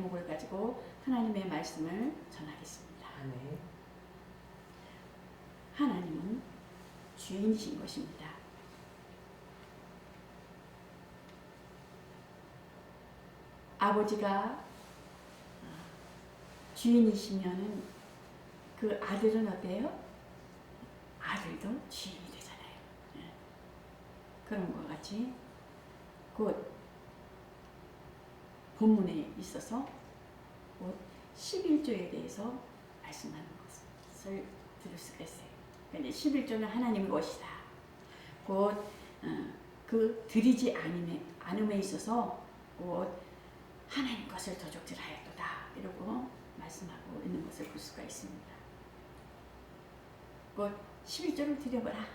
제목을 가지고 하나님의 말씀을 전하겠습니다. 네. 하나님은 주인이신 것입니다. 아버지가 주인이시면은 그 아들은 어때요? 아들도 주인이 되잖아요. 그런 것 같이 곧 본문에 있어서 곧 11조에 대해서 말씀하는 것을 들을 수가 있어요. 근데 11조는 하나님의 것이다. 곧 그 드리지 않음에 있어서 곧 하나님 것을 도적질하였도다. 이러고 말씀하고 있는 것을 볼 수가 있습니다. 곧 11조를 드려보라.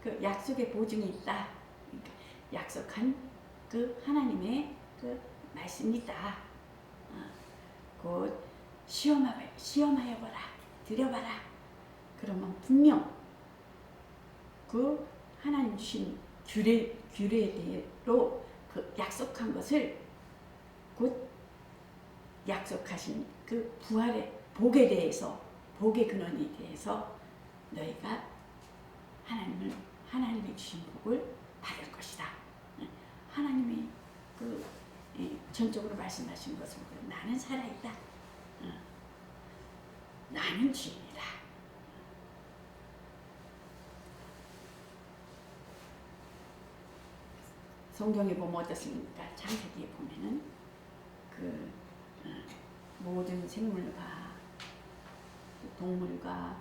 그 약속의 보증이 있다. 그러니까 약속한 그 하나님의 그 말씀이 있다. 곧 시험하여 보라. 드려봐라. 그러면 분명 그 하나님 주신 규례대로 그 약속한 것을 곧 약속하신 그 부활의 복에 대해서 복의 근원에 대해서 너희가 하나님의 주신 복을 받을 것이다. 하나님이 그 전적으로 말씀하신 것을 나는 살아있다. 나는 주인이다. 성경에 보면 어떻습니까? 창세기에 보면은 그 모든 생물과 동물과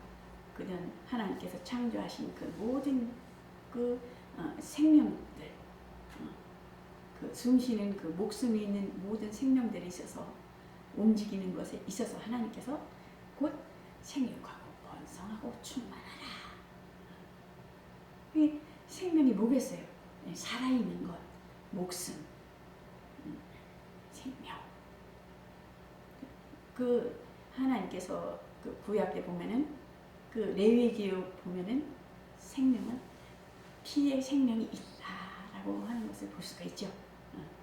그런 하나님께서 창조하신 그 모든 그 생명들, 그 숨쉬는 그 목숨이 있는 모든 생명들이 있어서 움직이는 것에 있어서 하나님께서 곧 생육하고 번성하고 충만하라. 이 생명이 뭐겠어요? 살아있는 것, 목숨, 생명. 그 하나님께서 그 구약 때 보면은 그 레위기록 보면은 생명은 피에 생명이 있다라고 하는 것을 볼 수가 있죠.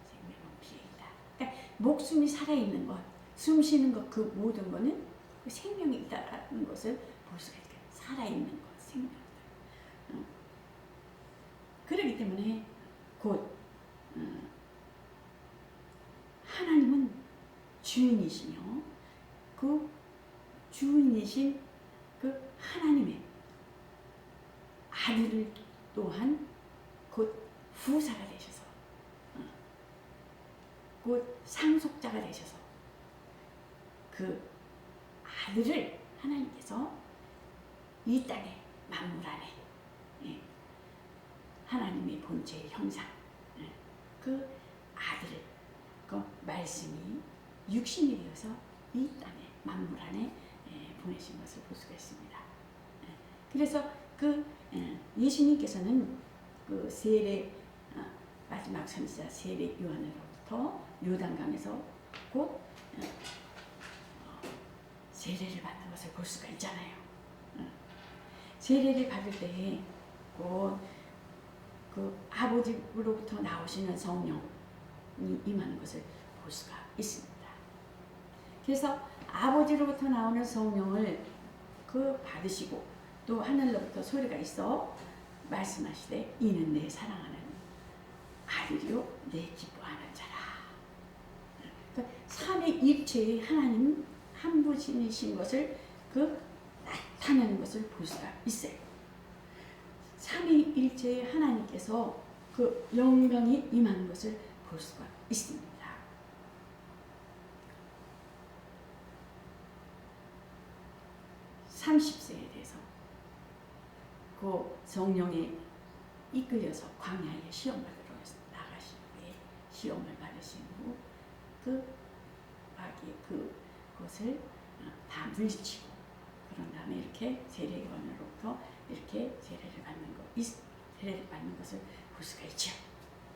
생명은 피에 있다. 그러니까 목숨이 살아있는 것, 숨쉬는 것, 그 모든 것은 그 생명이 있다라는 것을 볼 수가 있어요. 살아있는 것, 생명. 그렇기 때문에 곧 하나님은 주인이시며 그 주인이신 그 하나님의 아들을 또한 곧 후사가 되셔서 곧 상속자가 되셔서 그 아들을 하나님께서 이 땅에 만물 안에 하나님의 본체의 형상 그 아들을 그 말씀이 육신이 되어서 이 땅에 만물 안에 보내신 것을 볼 수가 있습니다. 그래서 그 예수님께서는 그 세례 마지막 선지자 세례 요한으로부터 요단강에서 곧 세례를 받는 것을 볼 수가 있잖아요. 세례를 받을 때에 곧 그 아버지로부터 나오시는 성령이 임하는 것을 볼 수가 있습니다. 그래서 아버지로부터 나오는 성령을 그 받으시고 또 하늘로부터 소리가 있어 말씀하시되 이는 내 사랑하는 아들이요 내 기뻐하는 자라. 그러니까 삼위일체의 하나님 한 분이신 것을 그 나타내는 것을 볼 수가 있어요. 삼위일체의 하나님께서 그 영광이 임하는 것을 볼 수가 있습니다. 30세에 대해서 그 성령에 이끌려서 광야에 시험을 받으러 나가신 후에 시험을 받으신 후 그 마귀의 그것을 다 물리치고 그런 다음에 이렇게 세례요한으로부터 이렇게 세례를 받는 것을 볼 수가 있죠.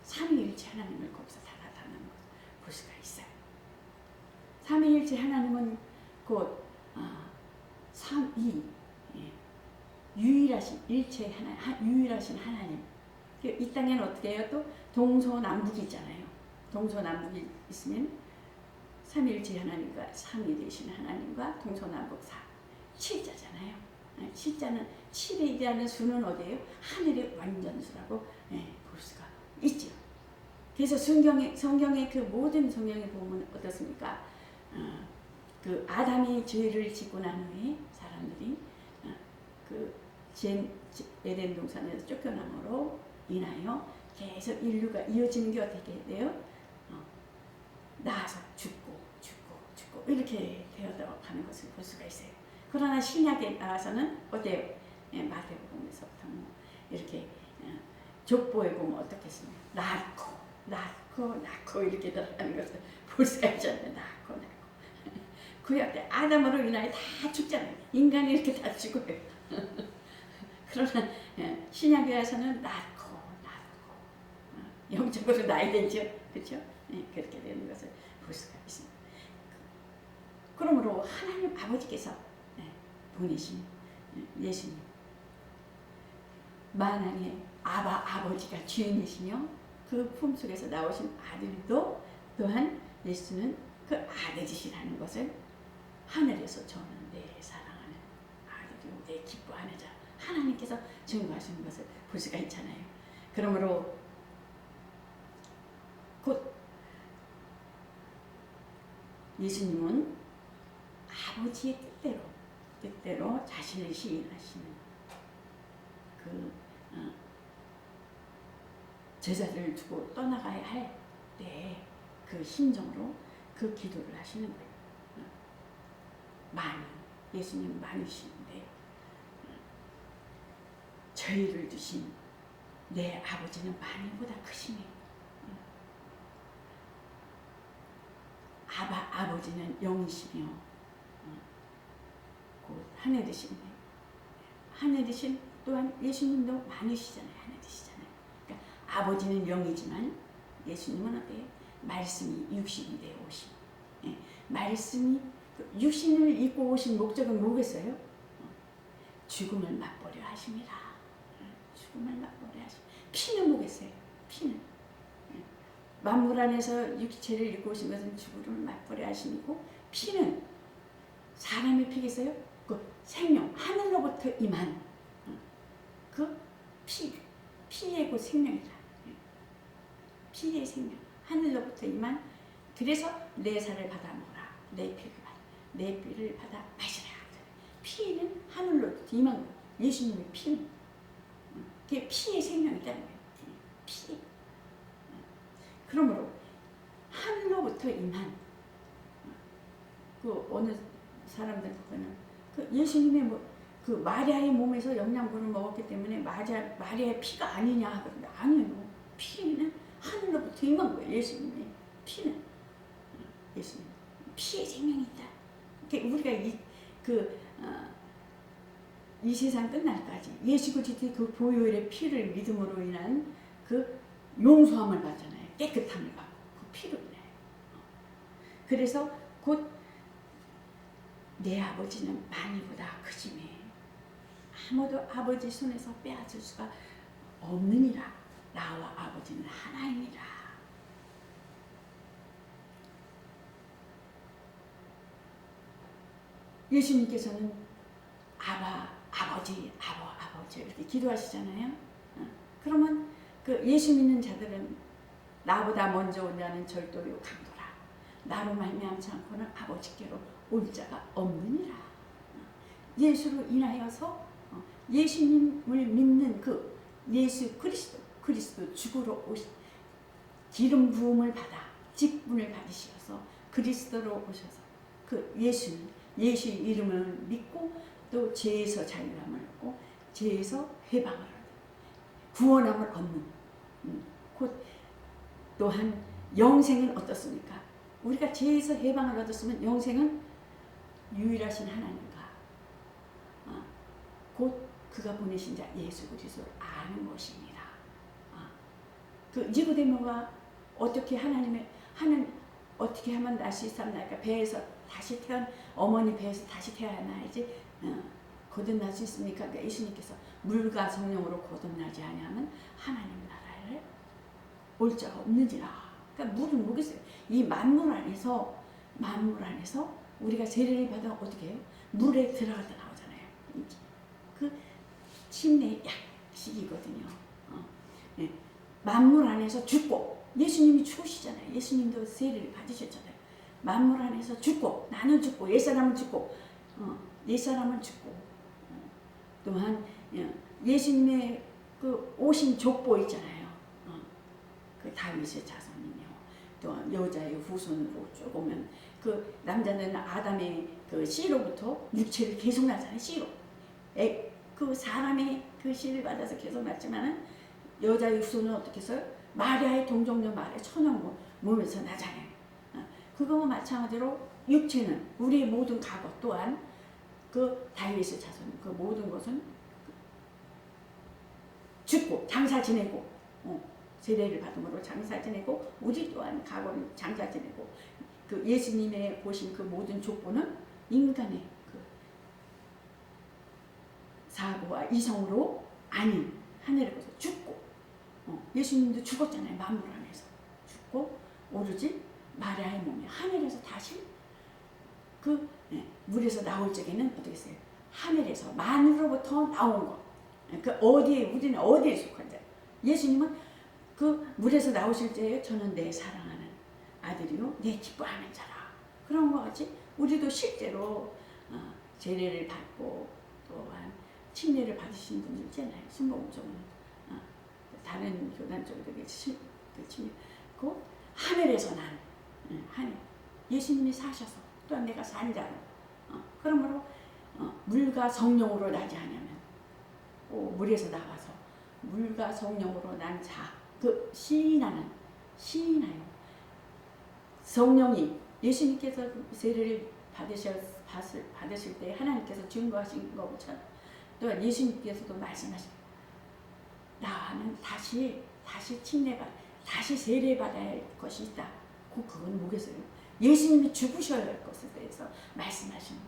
삼위일체 하나님을 거기서 다 나타나는 것을 볼 수가 있어요. 삼위일체 하나님은 곧 삼위 유일하신 일체 유일하신 하나님. 이 땅에는 어떻게 해요? 또 동서남북이 있잖아요. 동서남북이 있으면 삼위일체 하나님과 삼위 되신 하나님과 동서남북 칠자잖아요. 칠자는 7이라는 수는 어디예요? 하늘의 완전수라고 볼 수가 있죠. 그래서 성경의 그 모든 성경에 보면 어떻습니까? 그 아담이 죄를 짓고 난 후에 사람들이 그 에덴 동산에서 쫓겨남으로 인하여 계속 인류가 이어지는 게 어떻게 돼요? 나아서 죽고 이렇게 되어가는 것을 볼 수가 있어요. 그러나 신약에 나와서는 어때요? 마태복음에서부터 이렇게 족보에 보면 어떻겠습니까? 낳고 이렇게 들어가는 것을 볼 수가 있잖아요. 낳고 구약 때 아담으로 인하여 다 죽잖아요. 인간이 이렇게 다 죽어요. 그러나 신약에 와서는 낳고 영적으로 나야 되죠. 그렇죠? 그렇게 되는 것을 볼 수가 있습니다. 그러므로 하나님 아버지께서 보내신 예수님, 만왕의 아버지가 주인이시며 그 품속에서 나오신 아들도 또한 예수는 그 아들이시라는 것을 하늘에서 저는 내 사랑하는 아들이요 내 기뻐하는 자 하나님께서 증거하시는 것을 볼 수가 있잖아요. 그러므로 곧 예수님은 아버지의 뜻대로 자신을 시인하시는 그 제자들을 두고 떠나가야 할 때 그 심정으로 그 기도를 하시는 거예요. 예수님 많으시는데 저희를 두신 내 아버지는 많이보다 크시네. 아버지는 영이시며 곧 하늘이신 또한 예수님도 많으시잖아요. 하늘이시잖아요. 그러니까 아버지는 영이지만 예수님은 어때요? 말씀이 육신이 되어 오신 말씀이 육신을 입고 오신 목적은 뭐겠어요? 죽음을 맛보려 하심이라. 죽음을 맛보려 하심. 피는 뭐겠어요? 피는 만물 안에서 육체를 입고 오신 것은 죽음을 맛보려 하심이고 피는 사람의 피겠어요? 그 생명 하늘로부터 임한 그 피의 그 생명이다. 피의 생명 하늘로부터 임한. 그래서 내 살을 받아 먹어라. 내 피를 받아 마시라. 피는 하늘로부터 임한 거예요. 예수님의 피는 그게 피의 생명이라는 거예요. 피. 그러므로 하늘로부터 임한 그 어느 사람들 보면 그 예수님의 그 마리아의 몸에서 영양분을 먹었기 때문에 마리아의 피가 아니냐 그런데 아니에요. 피는 하늘로부터 임한 거예요. 예수님의 피는 예수님 피의 생명이 있다. 그러니까 우리가 이 세상 끝날까지 예수 그리스도의 그 보혈의 피를 믿음으로 인한 그 용서함을 받잖아요. 깨끗함을 받고 그 피로 인해. 그래서 곧 내 아버지는 많이보다 크시매 아무도 아버지 손에서 빼앗을 수가 없느니라. 나와 아버지는 하나이니라. 예수님께서는 아버지 이렇게 기도하시잖아요. 그러면 그 예수 믿는 자들은 나보다 먼저 온 자는 절도요 강도라. 나로 말미암지 않고는 아버지께로 올 자가 없느니라. 예수로 인하여서 예수님을 믿는 그 예수 그리스도 죽으러 오신 기름 부음을 받아 직분을 받으셔서 그리스도로 오셔서 그 예수의 이름을 믿고 또 죄에서 자유함을 얻고 죄에서 해방을 얻고 구원함을 얻는 곧 또한 영생은 어떻습니까? 우리가 죄에서 해방을 얻었으면 영생은 유일하신 하나님과 곧 그가 보내신 자 예수 그리스도를 아는 것입니다. 그 니고데모가 어떻게 어떻게 하면 다시 살나니까 배에서 다시 어머니 배에서 다시 태어나야지 거듭날 수 있습니까? 그러니까 예수님께서 물과 성령으로 거듭나지 아니하면 하나님 나라에 올 자가 없느니라. 그러니까 물은 뭐겠어요? 이 만물 안에서 만물 안에서 우리가 세례를 받아 어떻게 해요? 물에 들어갔다 나오잖아요. 그 침례 약식이거든요. 네. 만물 안에서 죽고 예수님이 죽으시잖아요. 예수님도 세례를 받으셨잖아요. 만물 안에서 죽고 나는 죽고 옛사람은 죽고 옛사람은 죽고 또한 예수님의 그 오신 족보 있잖아요. 그 다윗의 자손이며 또 여자의 후손으로 쭉 오면 그 남자는 아담의 그 씨로부터 육체를 계속 낳잖아요. 씨로. 그 사람의 그 씨를 받아서 계속 낳지만은 여자의 후손은 어떻게 해서요? 마리아의 동정녀 마리아 천연 몸에서 나잖아요. 그거와 마찬가지로 육체는 우리의 모든 과거 또한 그 다윗의 자손 그 모든 것은 죽고 장사 지내고 세례를 받음으로 장사 지내고 우리 또한 과거를 장사 지내고 그 예수님의 보신 그 모든 족보는 인간의 그 사고와 이성으로 아닌 하늘에 가서 죽고 예수님도 죽었잖아요. 만물 안에서 죽고 오로지 마리아의 몸에 하늘에서 다시 그 물에서 나올 적에는 어떻게 했어요? 하늘에서 만으로부터 나온 것. 그 어디에 우리는 어디에 속한 자? 예수님은 그 물에서 나오실 때에 저는 내 사랑하는 아들이요 내 기뻐하는 자라. 그런 것 같이 우리도 실제로 제례를 받고 또한 침례를 받으신 분들 있잖아요. 순복음적으로는 다른 교단 쪽에도 침례. 그 하늘에서 난 하늘 예수님이 사셔서 또한 내가 산 자로 그러므로 물과 성령으로 나지 않으면 물에서 나와서 물과 성령으로 난 자 그 시인하는 시인하여 성령이 예수님께서 세례를 받으실 때 하나님께서 증거하신 것처럼 또한 예수님께서도 말씀하신 나는 다시 다시 세례받아야 할 것이 있다. 그건 뭐겠어요? 예수님이 죽으셔야 할 것에 대해서 말씀하신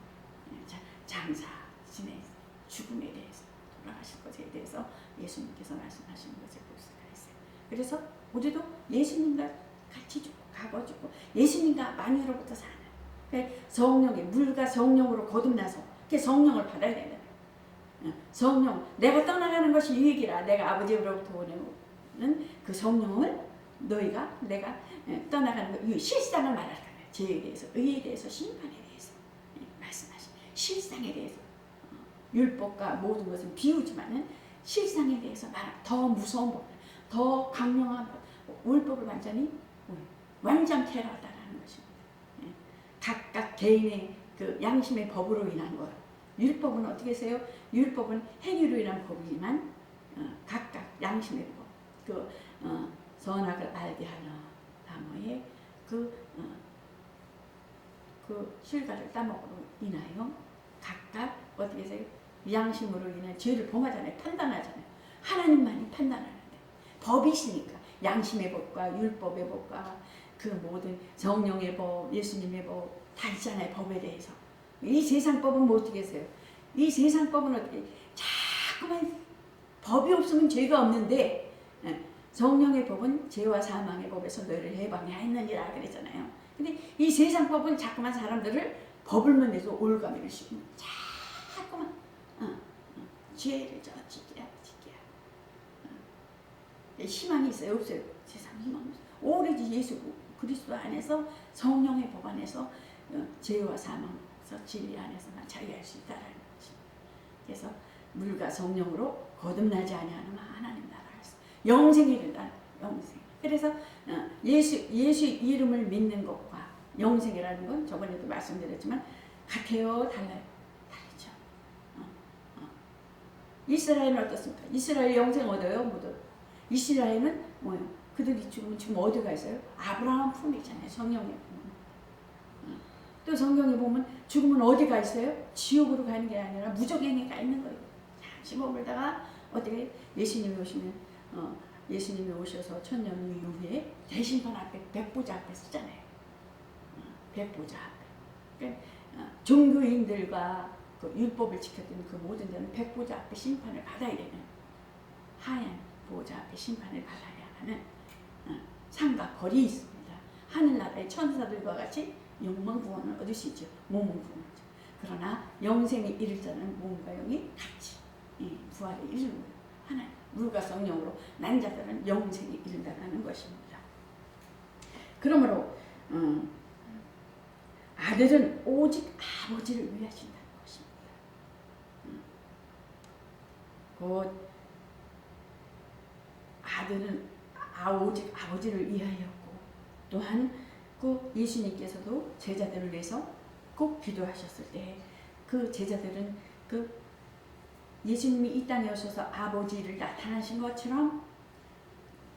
장사 진의 죽음에 대해서 돌아가실 것에 대해서 예수님께서 말씀하시는 것을 볼 수가 있어요. 그래서 우리도 예수님과 같이 죽고 가고 죽고 예수님과 만유로부터 사는 성령의 물과 성령으로 거듭나서 성령을 받아야 된다. 성령 내가 떠나가는 것이 유익이라 내가 아버지로부터 오는 그 성령을 너희가 내가 떠나가는 것 실상을 말할 거예요. 죄에 대해서 의에 대해서 심판에 대해서 말씀하신 실상에 대해서 율법과 모든 것은 비우지만은 실상에 대해서 더 무서운 법, 더 강력한 법, 율법을 완전히 완전케하다라는 것입니다. 각각 개인의 그 양심의 법으로 인한 것. 율법은 어떻게 해서요? 율법은 행위로 인한 법이지만 각각 양심의 법, 그 선악을 알게 하는 나무의 그 실과를 따먹으로 인하여 각각 어떻게 해서요? 양심으로 인한 죄를 범하잖아요. 판단하잖아요. 하나님만이 판단하는데 법이시니까 양심의 법과 율법의 법과 그 모든 성령의 법, 예수님의 법 다 있잖아요. 법에 대해서. 이 세상 법은 뭐 어떻게 했어요? 이 세상 법은 어떻게 자꾸만 법이 없으면 죄가 없는데 성령의 법은 죄와 사망의 법에서 너희를 해방하였느니라 그랬잖아요. 근데 이 세상 법은 자꾸만 사람들을 법을만 내서 올가미를 씌우는 자꾸만 죄를 짓게 희망이 있어요? 없어요? 세상 희망이 없어요. 오로지 예수 그리스도 안에서 성령의 법 안에서 죄와 사망에서 진리 안에서만 자유할 수 있다라는 것입니다. 그래서 물과 성령으로 거듭나지 아니하는 하나님 나라에서 영생에 이르다 영생. 그래서 예수 이름을 믿는 것과 영생이라는 건 저번에도 말씀드렸지만 같아요, 달라요? 다르죠. 이스라엘은 어떻습니까? 이스라엘 영생 얻어요, 못 얻어요? 이스라엘은 뭐예요? 그들이 지금 어디가 있어요? 아브라함 품에 있잖아요. 성령의 품. 또 성경에 보면 죽으면 어디가 있어요? 지옥으로 가는 게 아니라 무적행에 가 있는 거예요. 잠시 머물다가 어떻게 예수님이 오시면 예수님이 오셔서 천년 이후에 대심판 앞에 백보자 앞에 서잖아요. 백보자 앞에. 그러니까 종교인들과 그 율법을 지켰던 그 모든 자는 백보자 앞에 심판을 받아야 되는 하얀 보좌 앞에 심판을 받아야 하는 상과 벌이 있습니다. 하늘나라의 천사들과 같이 영만 구원을 얻을 수 있죠. 몸은 구원하죠. 그러나 영생에 이를 자는 몸과 영이 같이 부활에 이르는 거예요. 하나님 물과 성령으로 난 자들은 영생에 이른다는 것입니다. 그러므로 아들은 오직 아버지를 위하신다는 것입니다. 곧 아들은 오직 아버지를 위하였고, 또한 그 예수님께서도 제자들을 위해서 꼭 기도하셨을 때 그 제자들은 그 예수님이 이 땅에 오셔서 아버지를 나타나신 것처럼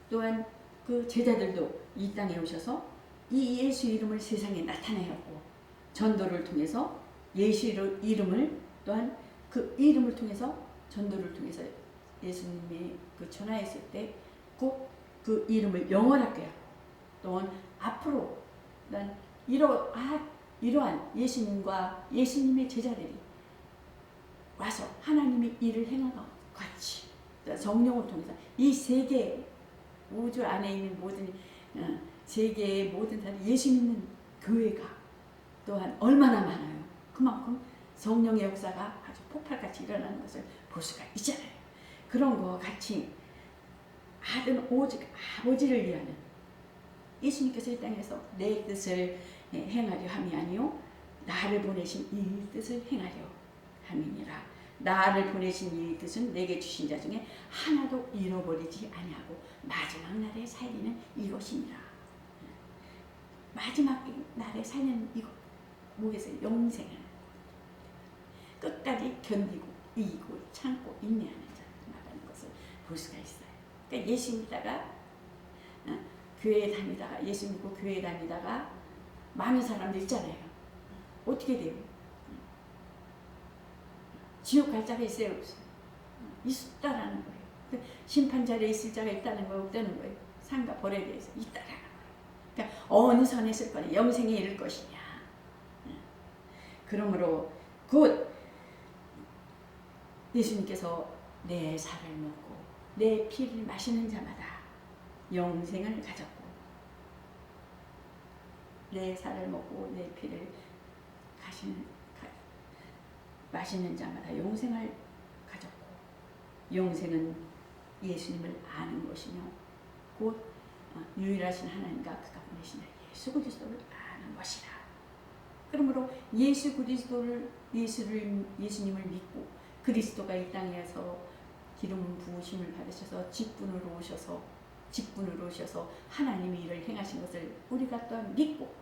또한 그 제자들도 이 땅에 오셔서 이 예수 이름을 세상에 나타내었고, 전도를 통해서 예수 이름을 또한 그 이름을 통해서 전도를 통해서 예수님이 그 전하했을 때 꼭 그 이름을 영원하게 하고, 또한 앞으로 난 이러한 예수님과 예수님의 제자들이 와서 하나님의 일을 행하고 같이 성령을 통해서 이 세계 우주 안에 있는 모든 세계의 모든 사람 예수 믿는 교회가 또한 얼마나 많아요. 그만큼 성령의 역사가 아주 폭발같이 일어나는 것을 볼 수가 있잖아요. 그런 거 같이 아들은 오직 아버지를 위하는, 예수님께서 이 땅에서 내 뜻을 행하려 함이 아니요 나를 보내신 이 뜻을 행하려 함이니라. 나를 보내신 이 뜻은 내게 주신 자 중에 하나도 잃어버리지 아니하고 마지막 날에 살리는 이것이니라. 마지막 날에 살리는 이것 뭐겠어요? 영생을 끝까지 견디고 이기고 참고 인내하는 자를 말하는 것을 볼 수가 있어요. 그러니까 예수 믿다가 교회에 다니다가 예수 믿고 교회에 다니다가 많은 사람들 있잖아요. 어떻게 돼요? 지옥 갈 자가 있어요, 없어요? 있다라는 거예요. 심판 자리에 있을 자가 있다는 거예요, 없다는 거예요? 상과 벌에 대해서 있다라는 거예요. 그러니까 어느 선에 쓸 거냐, 영생에 이를 것이냐. 그러므로 곧 예수님께서 내 살을 먹고 내 피를 마시는 자마다 영생을 가졌고, 내 살을 먹고 내 피를 마시는 자마다 영생을 가졌고, 영생은 예수님을 아는 것이며 곧 유일하신 하나님과 그가 보내신 예수 그리스도를 아는 것이라. 그러므로 예수 그리스도를 예수님을 믿고 그리스도가 이 땅에서 기름 부으심을 받으셔서 직분으로 오셔서 하나님의 일을 행하신 것을 우리가 또한 믿고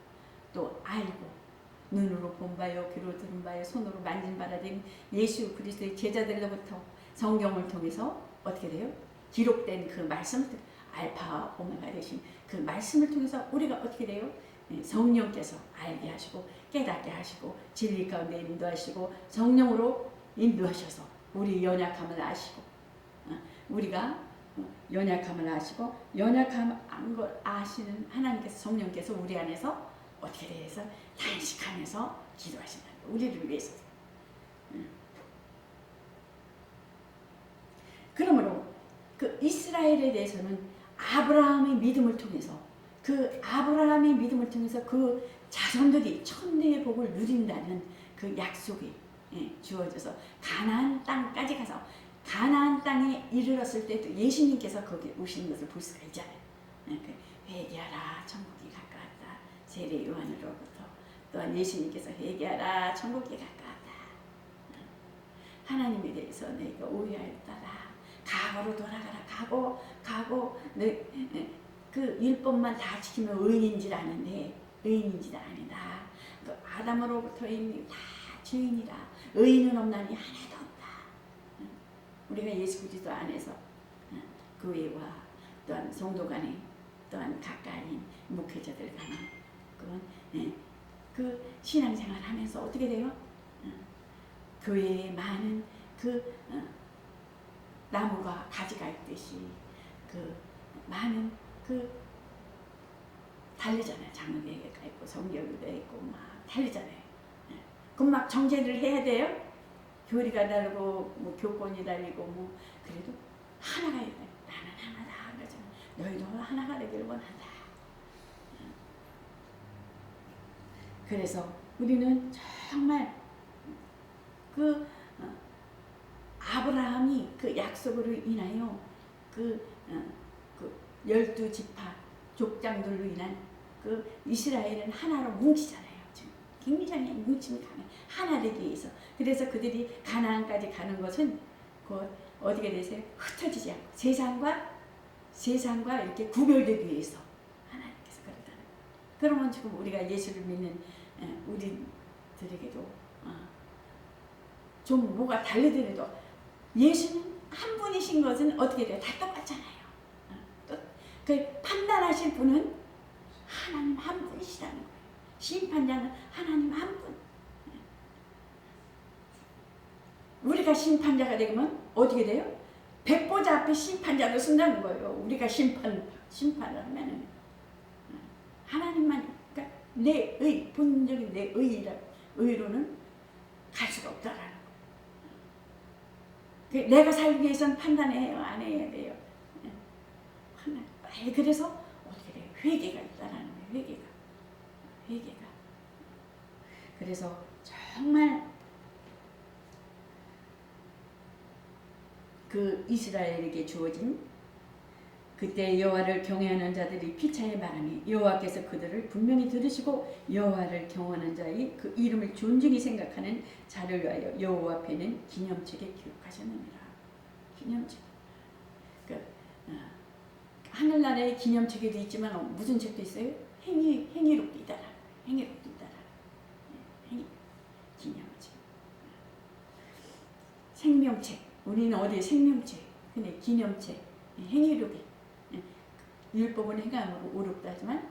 또 알고 눈으로 본 바요 귀로 들은 바요 손으로 만진 바라 된 예수 그리스도의 제자들로부터 성경을 통해서 어떻게 돼요? 기록된 그 말씀을 알파 오메가 되신 그 말씀을 통해서 우리가 어떻게 돼요? 성령께서 알게 하시고 깨닫게 하시고 진리 가운데 인도하시고 성령으로 인도하셔서 우리 연약함을 아시고 우리가 연약함을 아시고 연약한 걸 아시는 하나님께서 성령께서 우리 안에서 어떻게 돼서 탄식하면서 기도하신다. 우리를 위해서. 그러므로 그 이스라엘에 대해서는 아브라함의 믿음을 통해서 그 자손들이 천대의 복을 누린다는 그 약속이 주어져서 가나안 땅까지 가서 가나안 땅에 이르렀을 때도 예수님께서 거기 오시는 것을 볼 수가 있잖아요. 회개하라 천국이 가까웠다. 세례 요한으로부터 또한 예수님께서 회개하라 천국이 가까웠다. 하나님에 대해서 내가 오해하였다라. 과거로 돌아가라. 과거 그 율법만 다 지키면 의인인 줄 아는데 의인인 줄 아니다. 그 아담으로부터 이미 다 죄인이라. 의인은 없나니 하나도 없다. 우리가 예수 그리스도 안에서 교회와 또한 성도 간에 또한 가까이 목회자들 간에 그 신앙생활 하면서 어떻게 돼요? 교회에 많은 그 나무가 가지가 있듯이 그 많은 그 다르잖아요. 장로교회가 있고 성교회가 있고 막 다르잖아요. 그럼 막 정제를 해야 돼요? 교리가 다르고 뭐 교권이 다르고 뭐 그래도 하나가 있다. 나는 하나다. 그러잖아. 너희도 하나가 되기를 원한다. 그래서 우리는 정말 그 아브라함이 그 약속으로 인하여 그 12지파 족장들로 인한 그 이스라엘은 하나로 뭉치잖아요. 지금 굉장히 뭉침이 강해. 하나 되기 위해서. 그래서 그들이 가나안까지 가는 것은 곧 어디가 되세요? 흩어지지 않고 세상과 이렇게 구별되기 위해서 하나님께서 그러다는 거예요. 그러면 지금 우리가 예수를 믿는 우리들에게도 좀 뭐가 다르더라도 예수는 한 분이신 것은 어떻게 돼요? 다 똑같잖아요. 그 판단하실 분은 하나님 한 분이시라는 거예요. 심판자는 하나님 한 분. 우리가 심판자가 되면 어떻게 돼요? 백보자 앞에 심판자로 쓴다는 거예요. 우리가 심판을 하면은 하나님만, 그러니까 내 의, 본적인 내 의로는 갈 수가 없다라는 거예요. 내가 살기 위해서는 판단해요, 안 해야 돼요. 그래서 어떻게 돼요? 회개가 있다라는 거예요. 회개가. 그래서 정말 그 이스라엘에게 주어진 그때 여호와를 경외하는 자들이 피차에 말하니 여호와께서 그들을 분명히 들으시고 여호와를 경외하는 자의 그 이름을 존중히 생각하는 자를 위하여 여호와 앞에는 기념책에 기록하셨느니라. 기념책. 하늘나라의 기념책에도 있지만 무슨 책도 있어요? 행위록도 있다라. 행위록도 있다라. 기념책. 생명책. 우리는 어디에 생명책. 근데 기념책. 행위록이. 율법은 행함으로 오롭다 하지만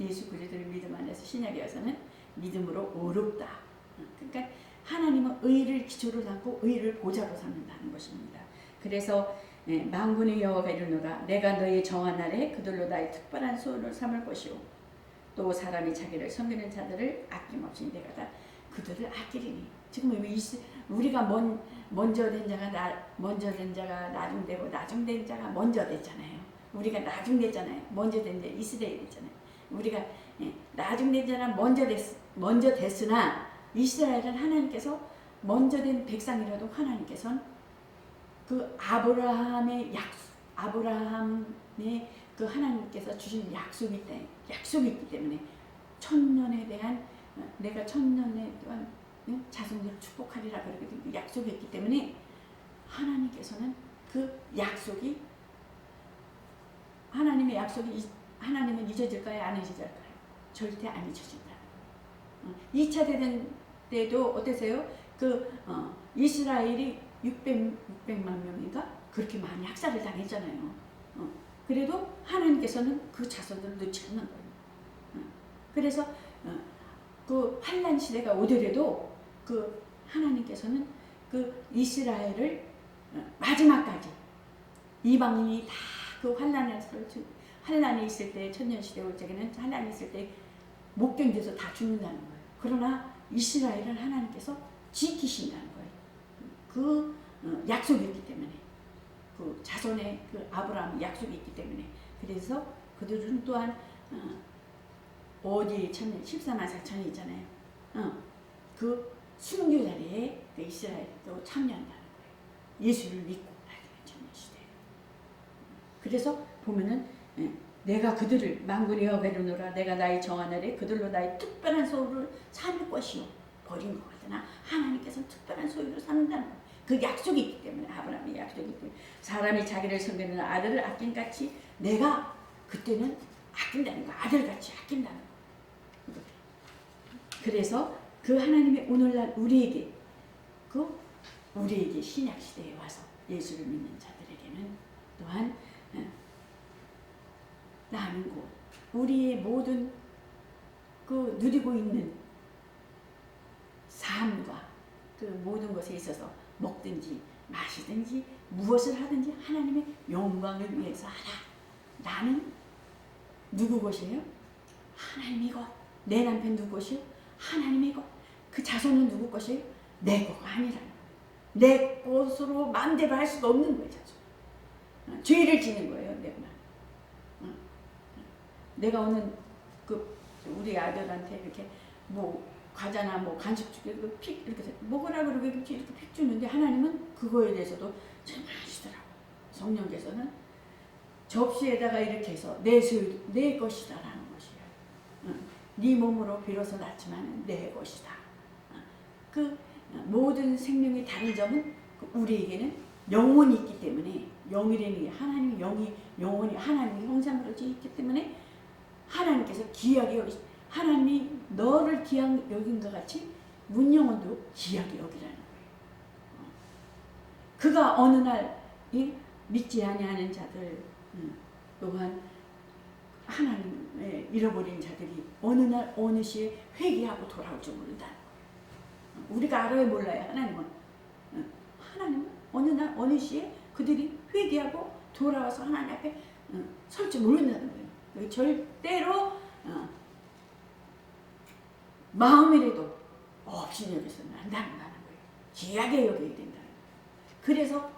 예수 그리스도를 믿음 안에서 신약에 와서는 믿음으로 오롭다. 그러니까 하나님은 의를 기초로 삼고 의를 보좌로 삼는다는 것입니다. 그래서 만군의 여호와가 이르노라 내가 너희 정한 날에 그들로 나의 특별한 소원을 삼을 것이요 또 사람이 자기를 섬기는 자들을 아낌없이 내가 다 그들을 아끼리니. 지금 우리가 먼저 된 자가 나중되고 나중된 자가 먼저 됐잖아요. 우리가 나중됐잖아요. 먼저 된 자 이스라엘이잖아요. 우리가 나중된 자는 먼저 됐으나 이스라엘은 하나님께서 먼저 된 백성이라도 하나님께서는 그 아브라함의 그 하나님께서 주신 약속이 있기 때문에 천년에 대한 내가 천년에 또한 자손들을 축복하리라 그러거든요. 그 약속이 있기 때문에 하나님께서는 그 약속이 하나님의 약속이 하나님은 잊어질까요? 안 잊어질까요? 절대 안 잊어진다. 2차 대전 때도 어땠어요? 이스라엘이 600만 명인가? 그렇게 많이 학살을 당했잖아요. 그래도 하나님께서는 그 자손들을 놓지 않는 거예요. 그래서 그 환란 시대가 오더라도 그 하나님께서는 그 이스라엘을 마지막까지 이방인이 다 그 환란이 있을 때 천년시대 올 적에는 환란이 있을 때 못 견뎌서 다 죽는다는 거예요. 그러나 이스라엘은 하나님께서 지키신다는 거예요. 그 약속이 있기 때문에 그 자손의 그 아브라함 약속이 있기 때문에 그래서 그들은 또한 어디 천년 14만 4천이 있잖아요. 그 순교 자리에 그 이스라엘도 참여한다는 거예요. 예수를 믿고 천년시대. 그래서 보면은 내가 그들을 만군의 여호와가 이르노라 내가 나의 정한 날에 그들로 나의 특별한 소유를 삼을 것이요 버린 것 같으나 하나님께서는 특별한 소유를 삼는다는 거예요. 그 약속이 있기 때문에 아브라함의 약속이 있기 때문에 사람이 자기를 섬기는 아들을 아낀 같이 내가 그때는 아낀다는 거 아들같이 아낀다는 거. 그래서 그 하나님의 오늘날 우리에게 신약 시대에 와서 예수를 믿는 자들에게는 또한 나는 곧 우리의 모든 그 누리고 있는 삶과 그 모든 것에 있어서 먹든지 마시든지 무엇을 하든지 하나님의 영광을 위해서 하라. 나는 누구 것이에요? 하나님이고 내 남편 누구 것이에요? 하나님이고 그 자손은 누구 것이에요? 내 거가 아니라는 거예요. 내 것으로 마음대로 할 수가 없는 거예요. 자손. 죄를 지는 거예요. 내가 오늘 우리 아들한테 이렇게 뭐 과자나 뭐 간식 주고 픽 이렇게 먹으라 그러고 이렇게 픽 주는데 하나님은 그거에 대해서도 참 하시더라고. 성령께서는 접시에다가 이렇게 해서 내 것이다라는 것이에요. 응. 네 몸으로 비로소 낳지만 내 것이다. 그 모든 생명이 다른 점은 우리에게는 영혼이 있기 때문에 영이라는 게 하나님의 영혼이 하나님의 형상으로 있기 때문에 하나님께서 귀하게 여기 하나님이 너를 귀하게 여긴 것 같이 문영혼도 귀하게 여기라는 거예요. 그가 어느 날 믿지 아니하는 자들 또한 하나님을 잃어버린 자들이 어느 날 어느 시에 회개하고 돌아올 줄 모른다는 거예요. 우리가 알아야 몰라요. 하나님은 어느 날 어느 시에 그들이 회개하고 돌아와서 하나님 앞에 설 줄 모른다는 거예요. 절대로 마음이라도 없이 여기서는 안 된다는 거예요. 귀하게 여겨야 된다는 거예요. 그래서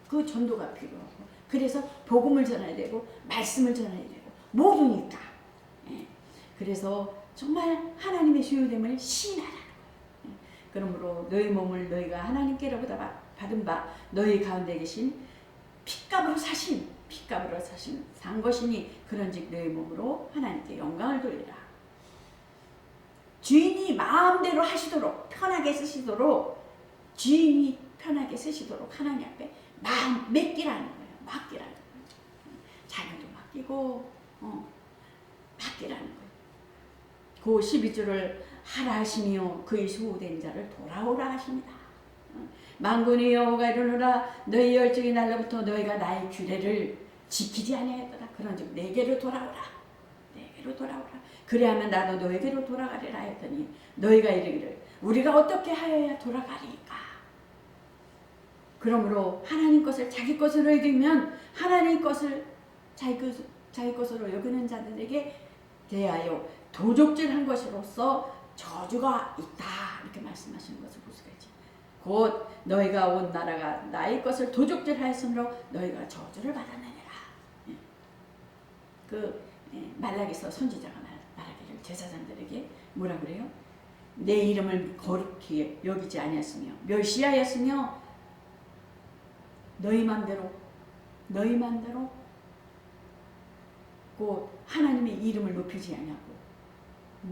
그 전도가 필요하고 그래서 복음을 전해야 되고 말씀을 전해야 되고 모두니까. 예. 그래서 정말 하나님의 소유됨을 시인하라는 거예요. 그러므로 너희 몸을 너희가 하나님께로부터 받은 바 너희 가운데 계신 핏값으로 사신 산 것이니 그런즉 너희 몸으로 하나님께 영광을 돌리라. 주인이 마음대로 하시도록 편하게 쓰시도록 주인이 편하게 쓰시도록 하나님 앞에 마음 맡기라는 거예요. 맡기라는 거예요. 자녀도 맡기고 맡기라는 거예요. 그 12절을 하라 하시며 그의 수호된 자를 돌아오라 하십니다. 만군의 여호와가 이르노라 너희 열정이 날로부터 너희가 나의 규례를 지키지 아니하였더라. 그런즉 내게로 돌아오라. 내게로 돌아오라. 그래야만 나도 너에게로 돌아가리라 했더니 너희가 이르기를 우리가 어떻게 하여야 돌아가리까. 그러므로 하나님 것을 자기 것으로 여기면 하나님 것을 자기 것으로 여기는 자들에게 대하여 도적질한 것으로서 저주가 있다. 이렇게 말씀하시는 것을 볼 수가 있지. 곧 너희가 온 나라가 나의 것을 도적질하였으므로 너희가 저주를 받았느니라. 말라기서 선지자가 말하기를 제사장들에게 뭐라 그래요? 내 이름을 거룩히 여기지 아니했으며 멸시하였으며 너희 맘대로 곧 하나님의 이름을 높이지 아니하고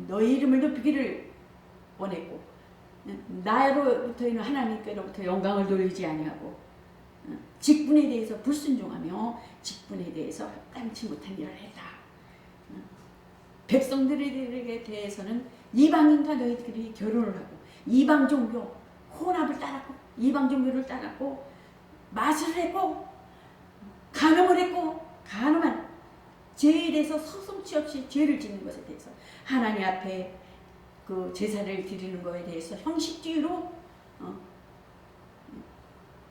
너희 이름을 높이기를 원했고 나로부터는 하나님께로부터 영광을 돌리지 아니하고 직분에 대해서 불순종하며 직분에 대해서 합당치 못한 일을 했다. 백성들에게 대해서는 이방인과 너희들이 결혼을 하고 이방 종교 혼합을 따랐고 이방 종교를 따랐고 마술을 했고 간음을 했고 간음한 죄에 대해서 서슴지 없이 죄를 짓는 것에 대해서 하나님 앞에 그 제사를 드리는 것에 대해서 형식주의로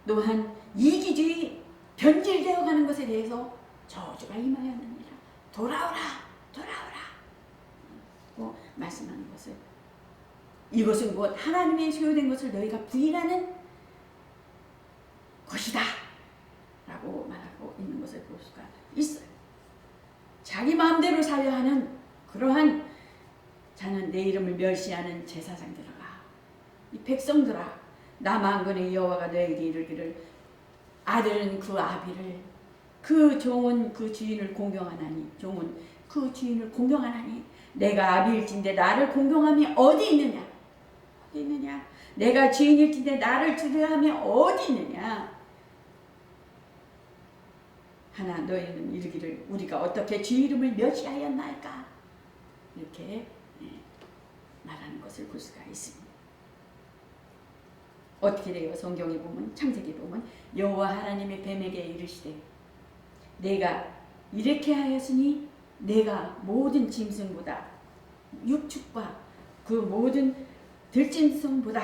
또한 이기주의 변질되어 가는 것에 대해서 저주가 임하였느니라. 돌아오라 말씀하는 것을 이것은 곧 하나님의 소유된 것을 너희가 부인하는 것이다 라고 말하고 있는 것을 볼 수가 있어요. 자기 마음대로 살려 하는 그러한 자는 내 이름을 멸시하는 제사장들아 이 백성들아 나 만군의 여호와가 너에게 이르기를 아들은 그 아비를 그 종은 그 주인을 공경하나니 종은 그 주인을 공경하나니 내가 아비일진데 나를 공경함이 어디 있느냐 내가 주인일진데 나를 두려워함이 어디 있느냐 하나 너희는 이르기를 우리가 어떻게 주 이름을 멸시하였나이까 이렇게 말하는 것을 볼 수가 있습니다. 어떻게 돼요? 성경에 보면 창세기 보면 여호와 하나님의 뱀에게 이르시되 내가 이렇게 하였으니 내가 모든 짐승보다 육축과 그 모든 들짐승보다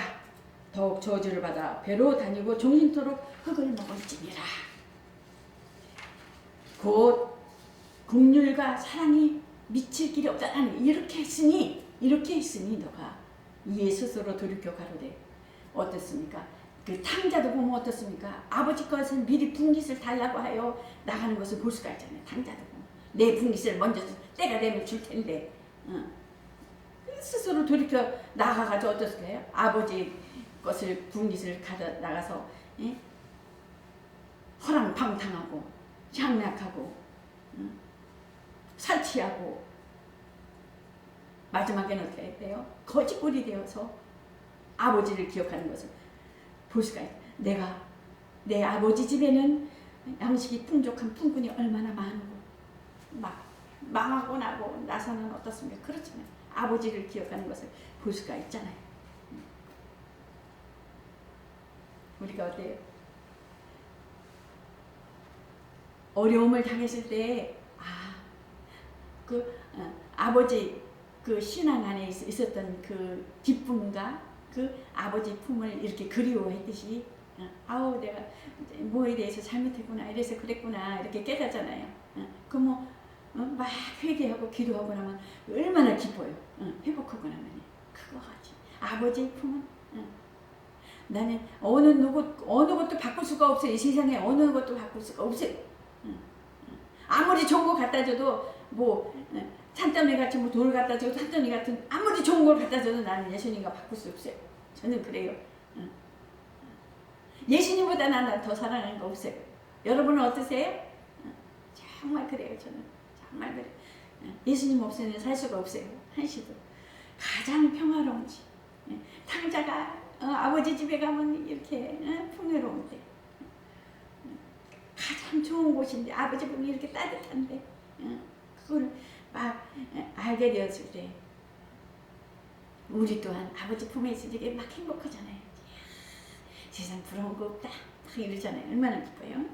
더욱 저주를 받아 배로 다니고 종신토록 흙을 먹을지니라. 곧 긍휼과 사랑이 미칠 길이 없다는 이렇게 했으니 너가 이에 스스로 돌이켜 가로되 어떻습니까? 그 탕자도 보면 어떻습니까? 아버지 것은 미리 분깃을 달라고 하여 나가는 것을 볼 수가 있잖아요. 탕자도 보면 내 분깃을 먼저 때가 되면 줄 텐데 스스로 돌이켜 나가가지고 어떻게 해요? 아버지 것을 분깃을 가져 나가서 예? 허랑방탕하고 장략하고 살취하고 마지막에는 어떻게 돼요? 거지꼴이 되어서 아버지를 기억하는 것을 볼 수가 있어요. 내가 내 아버지 집에는 양식이 풍족한 품꾼이 얼마나 많고 막 망하고 나고 나서는 어떻습니까? 그렇잖아요. 아버지를 기억하는 것을 볼 수가 있잖아요. 우리가 어때요? 어려움을 당했을 때 아버지 그 신앙 안에 있었던 그 기쁨과 그 아버지 품을 이렇게 그리워했듯이 아우 내가 뭐에 대해서 잘못했구나 이래서 그랬구나 이렇게 깨닫잖아요. 막 회개하고 기도하고 나면 얼마나 기뻐요. 회복하고 나면 그거 하지. 아버지의 품은 나는 어느 것도 바꿀 수가 없어요. 이 세상에 어느 것도 바꿀 수가 없어요. 아무리 좋은 거 갖다 줘도 뭐 산더미 같이 뭐 돈을 갖다 줘도 산더미 같은 아무리 좋은 걸 갖다 줘도 나는 예수님과 바꿀 수 없어요. 저는 그래요. 예수님보다 나는 더 사랑하는 거 없어요. 여러분은 어떠세요? 정말 그래요. 저는 정말 그래요. 예수님 없이는 살 수가 없어요. 한시도. 가장 평화로운 집. 탕자가 아버지 집에 가면 이렇게 풍요로운데 가장 좋은 곳인데 아버지 분이 이렇게 따뜻한데 그걸 막 알게 되었을 때 우리 또한 아버지 품에 있을 때 막 행복하잖아요. 세상 부러운 거 없다 막 이러잖아요. 얼마나 기뻐요.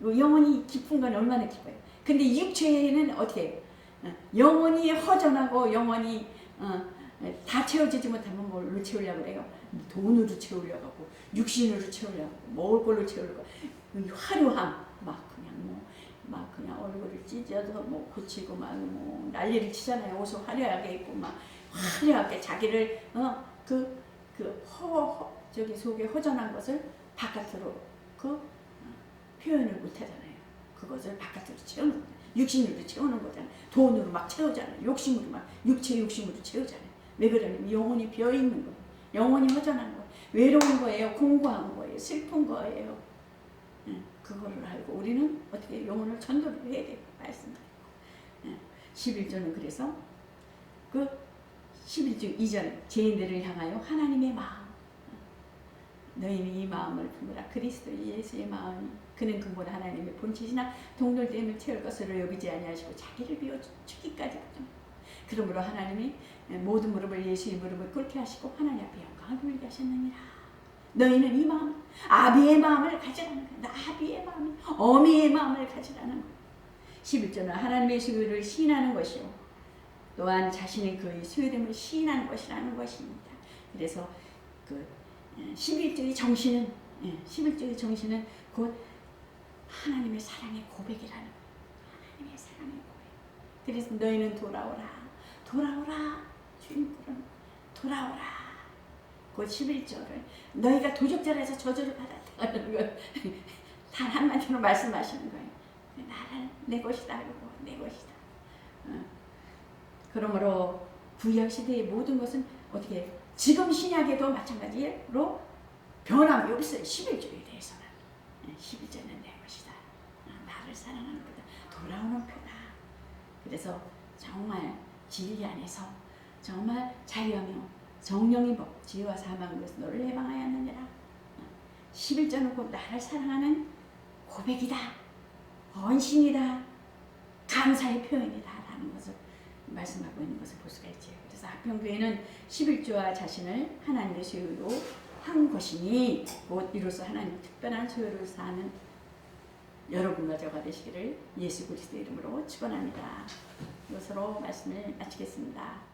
영혼이 기쁜 건 얼마나 기뻐요. 근데 육체는 어떻게 해요? 영혼이 허전하고 영혼이 다 채워지지 못하면 뭘로 채우려고 그래요? 돈으로 채우려고 하고 육신으로 채우려고 하고 먹을 걸로 채우려고 하고 화려함 막 그냥 얼굴을 찢어서 뭐 고치고 막 뭐 난리를 치잖아요. 옷을 화려하게 입고 막 화려하게 자기를 저기 속에 허전한 것을 바깥으로 표현을 못 하잖아요. 그것을 바깥으로 채우는 거잖아요. 육신으로 채우는 거잖아요. 돈으로 막 채우잖아요. 욕심으로 막 욕심으로 채우잖아요. 왜 그러냐면 영혼이 비어있는 거예요. 영혼이 허전한 거예요. 외로운 거예요. 공고한 거예요. 슬픈 거예요. 그거를 알고 우리는 어떻게 영혼을 전도를 해야 돼요. 말씀드리고 11조는 그래서 그 11조 이전 죄인들을 향하여 하나님의 마음 너희는 이 마음을 품으라. 그리스도 예수의 마음이 그는 근본 하나님의 본체시나 동떨됨을 채울 것으로 여기지 아니하시고 자기를 비워 죽기까지 그러므로 하나님이 모든 무릎을 예수의 무릎을 꿇게 하시고 하나님 앞에 영광을 돌리게 하셨느니라. 너희는 이 마음 아비의 마음을 가지라는 거야. 아비의 마음 어미의 마음을 가지라는 거야. 11조는 하나님의 소유를 시인하는 것이요 또한 자신의 그의 소유됨을 시인하는 것이라는 것입니다. 그래서 그 11조의 정신은 곧 하나님의 사랑의 고백이라는 거예요. 하나님의 사랑의 고백. 그래서 너희는 돌아오라 주님 부르는 돌아오라. 그 11조를 너희가 도적질해서 저주를 받았다는 걸 단 한마디로 말씀하시는 거예요. 나를 내 것이다 하고 내 것이다. 그러므로 구약 시대의 모든 것은 어떻게 지금 신약에도 마찬가지로 변함이 없어요. 11조에 대해서는 11조는 내 것이다. 나를 사랑하는 거다. 돌아오는 표다. 그래서 정말 진리 안에서 정말 자유하며 정령의 법 지혜와 사망의 것을 너를 해방하였느니라. 11조는 곧 나를 사랑하는 고백이다. 헌신이다. 감사의 표현이다 라는 것을 말씀하고 있는 것을 볼 수가 있죠. 그래서 하평교회는 11조와 자신을 하나님의 소유로 한 것이니 곧 이로써 하나님 특별한 소유를 사는 여러분과 저가 되시기를 예수 그리스도의 이름으로 축원합니다. 이것으로 말씀을 마치겠습니다.